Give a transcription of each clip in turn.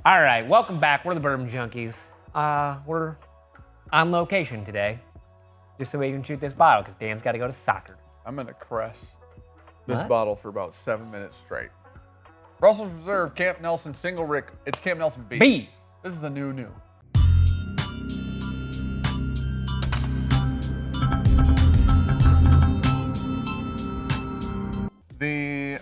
All right, welcome back. We're the Bourbon Junkies. We're on location today, just so we can shoot this bottle, because Dan's got to go to soccer. I'm gonna caress this bottle for about 7 minutes straight. Russell's Reserve Camp Nelson Single Rick. It's Camp Nelson B. B. This is the new.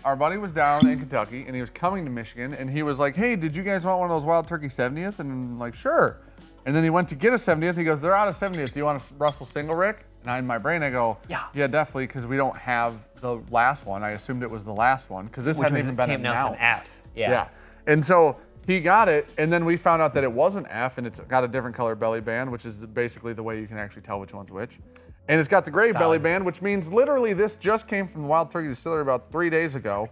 Our buddy was down in Kentucky and he was coming to Michigan and he was like, hey, did you guys want one of those Wild Turkey 70th? And I'm like, sure. And then he went to get a 70th. He goes, they're out of 70th. Do you want a Russell Single Rick? And in my brain, I go, yeah, definitely, because we don't have the last one. I assumed it was the last one because this hadn't even been Camp Nelson announced. F. Yeah. And so he got it, and then we found out that it wasn't F, and it's got a different color belly band, which is basically the way you can actually tell which one's which. And it's got the gray belly band, which means literally this just came from the Wild Turkey Distillery about 3 days ago.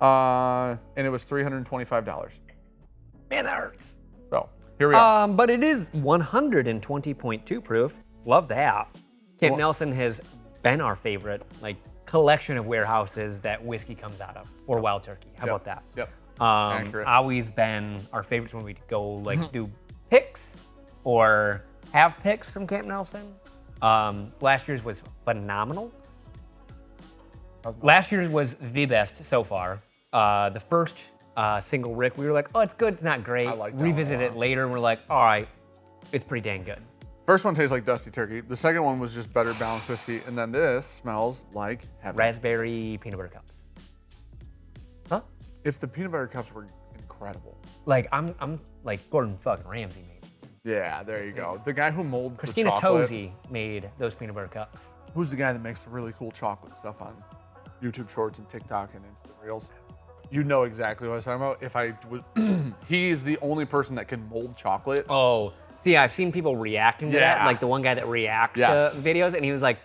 And it was $325. Man, that hurts. So here we are. But it is 120.2 proof. Love that. Camp Nelson has been our favorite collection of warehouses that whiskey comes out of for Wild Turkey. How about that? Yep. Accurate. Always been our favorites when we go do picks or have picks from Camp Nelson. Last year's was phenomenal. Last year's was the best so far. The first single Rick, we were like, oh, it's good, it's not great. I like that Revisit it later, and we're like, all right, it's pretty dang good. First one tastes like dusty turkey. The second one was just better balanced whiskey, and then this smells like heaven. Raspberry peanut butter cups. Huh? If the peanut butter cups were incredible. I'm like Gordon fucking Ramsay made. Yeah, there you go. The guy who molds Christina the chocolate. Tozzi made those peanut butter cups. Who's the guy that makes the really cool chocolate stuff on YouTube Shorts and TikTok and Insta Reels? You know exactly what I was talking about. If I was, he's the only person that can mold chocolate. Oh, see, I've seen people reacting to that. Like the one guy that reacts to videos, and he was like,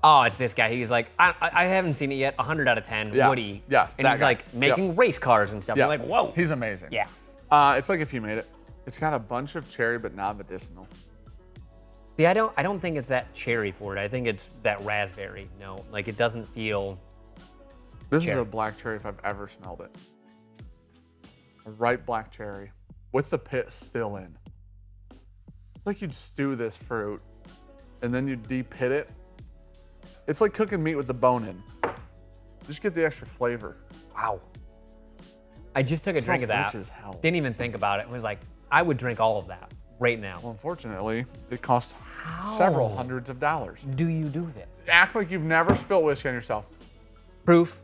oh, it's this guy. He's like, I haven't seen it yet. 100 out of 10. Woody. Yeah. And he's like making race cars and stuff. Yeah. I'm like, whoa. He's amazing. Yeah. It's like if you made it. It's got a bunch of cherry, but not medicinal. See, I don't think it's that cherry for it. I think it's that raspberry. No, it doesn't feel. This is a black cherry if I've ever smelled it. A ripe black cherry with the pit still in. It's like you'd stew this fruit and then you'd de-pit it. It's like cooking meat with the bone in. Just get the extra flavor. Wow. I just took a drink of that. Rich as hell. Didn't even think about it. It was like, I would drink all of that right now. Well, unfortunately, it costs several hundreds of dollars. Do you do this? Act like you've never spilled whiskey on yourself. Proof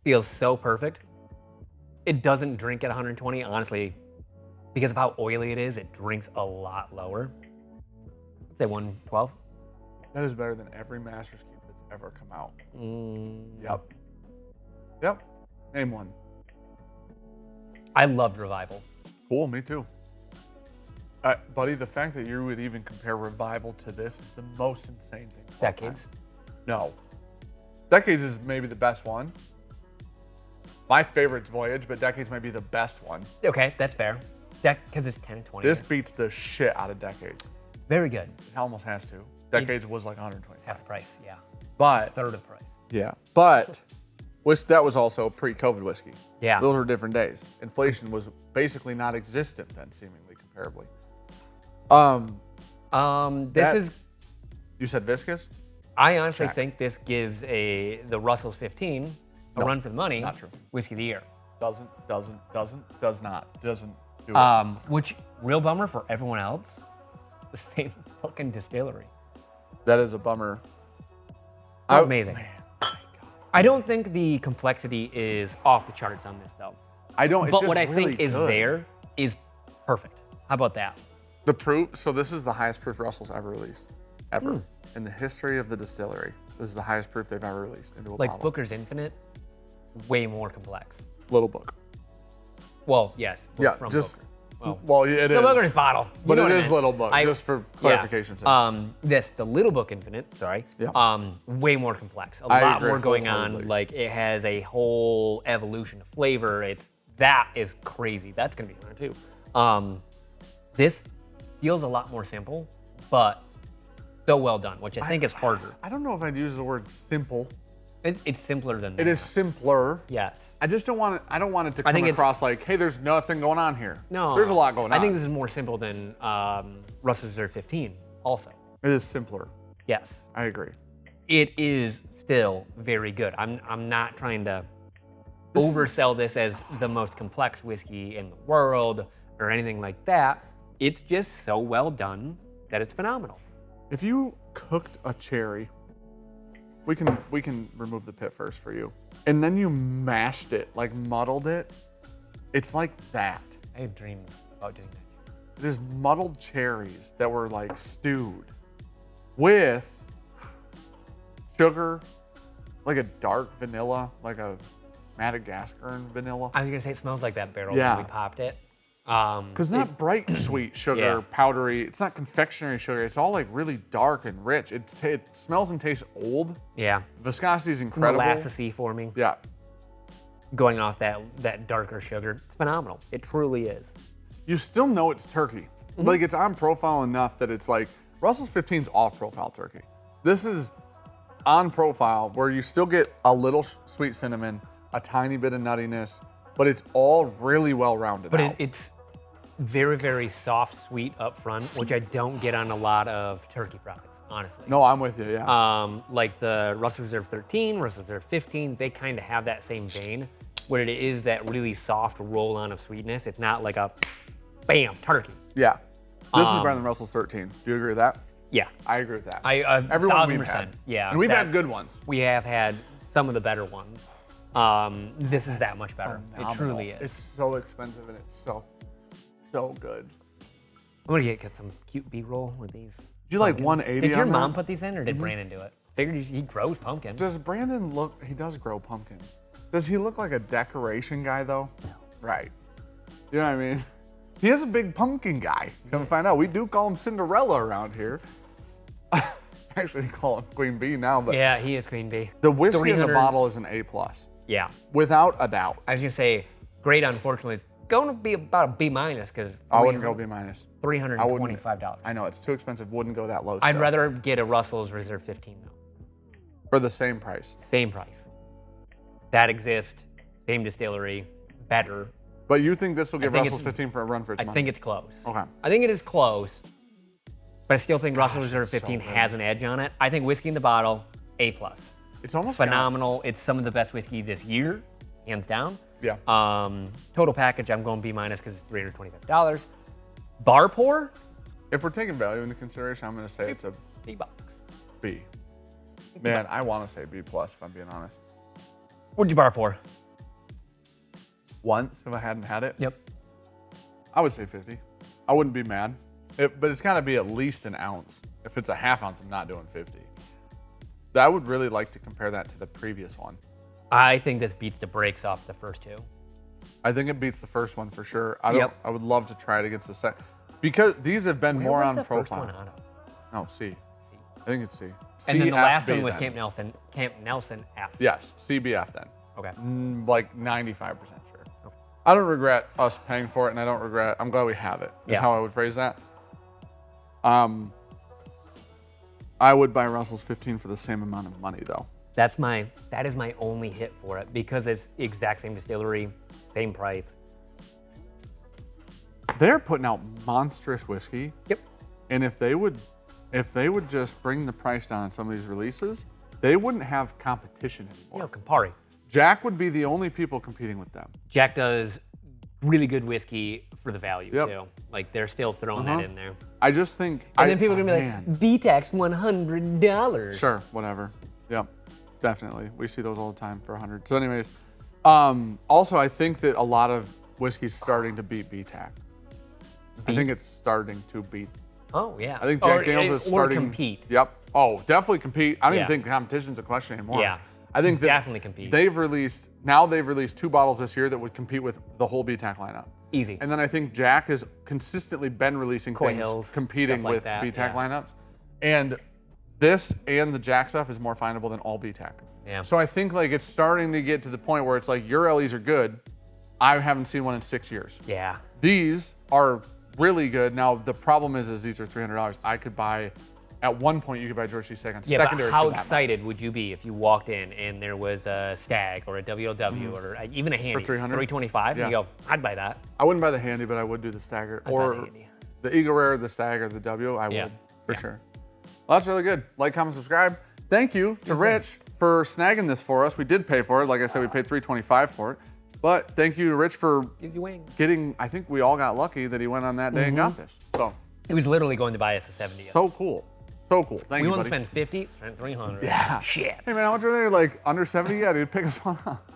feels so perfect. It doesn't drink at 120, honestly, because of how oily it is. It drinks a lot lower. I'd say 112. That is better than every Master's Keep that's ever come out. Yep. Name one. I loved Revival. Cool, me too. Buddy, the fact that you would even compare Revival to this is the most insane thing. Decades? No. Decades is maybe the best one. My favorite's Voyage, but Decades might be the best one. Okay, that's fair. Because it's 10 and 20. This beats the shit out of Decades. Very good. It almost has to. Decades was like 120. Half the price, yeah. But third of the price. Yeah, but that was also pre-COVID whiskey. Yeah. Those were different days. Inflation was basically not existent then, seemingly comparably. This is. You said viscous? I honestly think this gives the Russell's 15 a run for the money. Not true. Whiskey of the year. Does not do it. Which, real bummer for everyone else, the same fucking distillery. That is a bummer. That's amazing. Man, I don't think the complexity is off the charts on this though. I don't. But what I think is there is perfect. How about that? The proof. So this is the highest proof Russell's ever released, ever in the history of the distillery. This is the highest proof they've ever released into a bottle. Like Booker's Infinite, way more complex. Little Book. Well, yes. From Booker. Well, it is. Booker's bottle. But it is Little Book, just for clarification's sake. The Little Book Infinite, way more complex. A I lot agree more going on. Like it has a whole evolution of flavor. That is crazy. That's gonna be on there too. This feels a lot more simple, but so well done, which I think is harder. I don't know if I'd use the word simple. It's simpler than that. It is simpler. Yes. I just don't want it. I don't want it to I come think across like, hey, there's nothing going on here. No. There's a lot going on. I think this is more simple than Russell's Reserve 15 also. It is simpler. Yes. I agree. It is still very good. I'm not trying to oversell this as the most complex whiskey in the world or anything like that. It's just so well done that it's phenomenal. If you cooked a cherry, we can remove the pit first for you, and then you mashed it, like muddled it. It's like that. I have dreams about doing that. There's muddled cherries that were like stewed with sugar, like a dark vanilla, like a Madagascaran vanilla. I was gonna say it smells like that barrel Yeah. when we popped it. Because not bright sweet sugar, Yeah. powdery. It's not confectionery sugar. It's all like really dark and rich. It smells and tastes old. Yeah. Viscosity is incredible. Molasses-y forming, Yeah. going off that darker sugar. It's phenomenal. It truly is. You still know it's turkey. Like it's on profile enough that it's like Russell's 15's off profile turkey. This is on profile where you still get a little sweet cinnamon, a tiny bit of nuttiness, but it's all really well rounded But out. it's very, very soft, sweet up front, which I don't get on a lot of turkey products, honestly. No, I'm with you, yeah. Like the Russell Reserve 13, Russell Reserve 15, they kind of have that same vein, where it is that really soft roll-on of sweetness. It's not like a bam, turkey. Yeah. This is better than Russell's 13. Do you agree with that? Yeah. I agree with that. Everyone we've 1,000%. had. Yeah. And we've had good ones. We have had some of the better ones. This is that much better. It truly is. It's so expensive and it's so good. I'm gonna get some cute B-roll with these. Did you like pumpkins. 180 Did your on mom that? put these in, or did Brandon do it? Figured he grows pumpkin. Does Brandon look, he does grow pumpkin. Does he look like a decoration guy though? No. Right. You know what I mean? He is a big pumpkin guy. Come to find out, we do call him Cinderella around here. Actually, we call him Queen Bee now, but Yeah, he is Queen Bee. the whiskey in the 300 bottle is an A+, Yeah. without a doubt. I was gonna say, great. Unfortunately, it's going to be about a B- because I wouldn't go B-. $325. I know, it's too expensive. Wouldn't go that low I'd still. rather get a Russell's Reserve 15 though. For the same price. Same price. That exists. Same distillery. Better. But you think this will give think Russell's it's- 15 for a run for its I money? think it's close. Okay. I think it is close, but I still think Russell Reserve it's so 15 good. has an edge on it. I think whiskey in the bottle, A+. It's almost Phenomenal. It's some of the best whiskey this year, hands down. Yeah. Total package, I'm going B- because it's $325. Bar pour, If we're taking value into consideration, I'm going to say it's a $8. B. Man, I want to say B+, if I'm being honest. What'd you bar pour? Once, if I hadn't had it, Yep. I would say 50. I wouldn't be mad. But it's got to be at least an ounce. If it's a half ounce, I'm not doing 50. I would really like to compare that to the previous one. I think this beats the brakes off the first two. I think it beats the first one for sure. I would love to try it against the second. Because these have been more Where was on the first profile. one out of? No, C. I think it's C. And then the last one was then. Camp Nelson F. Yes, CBF then. Okay. Like 95% sure. I don't regret us paying for it, and I'm glad we have it, is Yeah. how I would phrase that. I would buy Russell's 15 for the same amount of money, though. That is my only hit for it because it's exact same distillery, same price. They're putting out monstrous whiskey. Yep. And if they would just bring the price down on some of these releases, they wouldn't have competition anymore. You know, Campari. Jack would be the only people competing with them. Jack does really good whiskey for the value Yep. too. Like they're still throwing that in there. I just think. And then people are gonna be man. like, VTAX $100. Sure, whatever. Yep, definitely. We see those all the time for 100. So anyways, also I think that a lot of whiskey's starting to beat BTAC. I think it's starting to beat. Oh yeah. I think Jack Daniels is starting. Or compete. Yep. Oh, definitely compete. I don't Yeah. even think competition's a question anymore. Yeah. I think that Definitely compete. They've released 2 bottles this year that would compete with the whole BTAC lineup. Easy. And then I think Jack has consistently been releasing Coy things Hills, competing stuff like with that, BTAC yeah. lineups. And this and the Jack stuff is more findable than all BTAC. Yeah. So I think like it's starting to get to the point where it's like your LEs are good. I haven't seen one in 6 years. Yeah. These are really good. Now the problem is these are $300. I could buy At one point, you could buy George C. steak on Yeah, secondary but how for that excited would you be if you walked in and there was a Stag or a WLW or even a Handy 300? 325? Yeah. And you go, I'd buy that. I wouldn't buy the Handy, but I would do the Stagger. I'd buy the Or Handy. the Eagle Rare, the Stag, or the W. I Yeah. would, for Yeah. sure. Well, that's really good. Like, comment, subscribe. Thank you to Rich for snagging this for us. We did pay for it. Like I said, we paid $325 for it. But thank you to Rich for Gives you wings. getting, I think we all got lucky that he went on that day and got this. So, He was literally going to buy us a 70th. so cool. So cool. Thank We you, want to buddy. spend 50, spent 300. Yeah. Shit. Hey, man, how much are they? Like, under 70? Yeah, dude, pick us one up.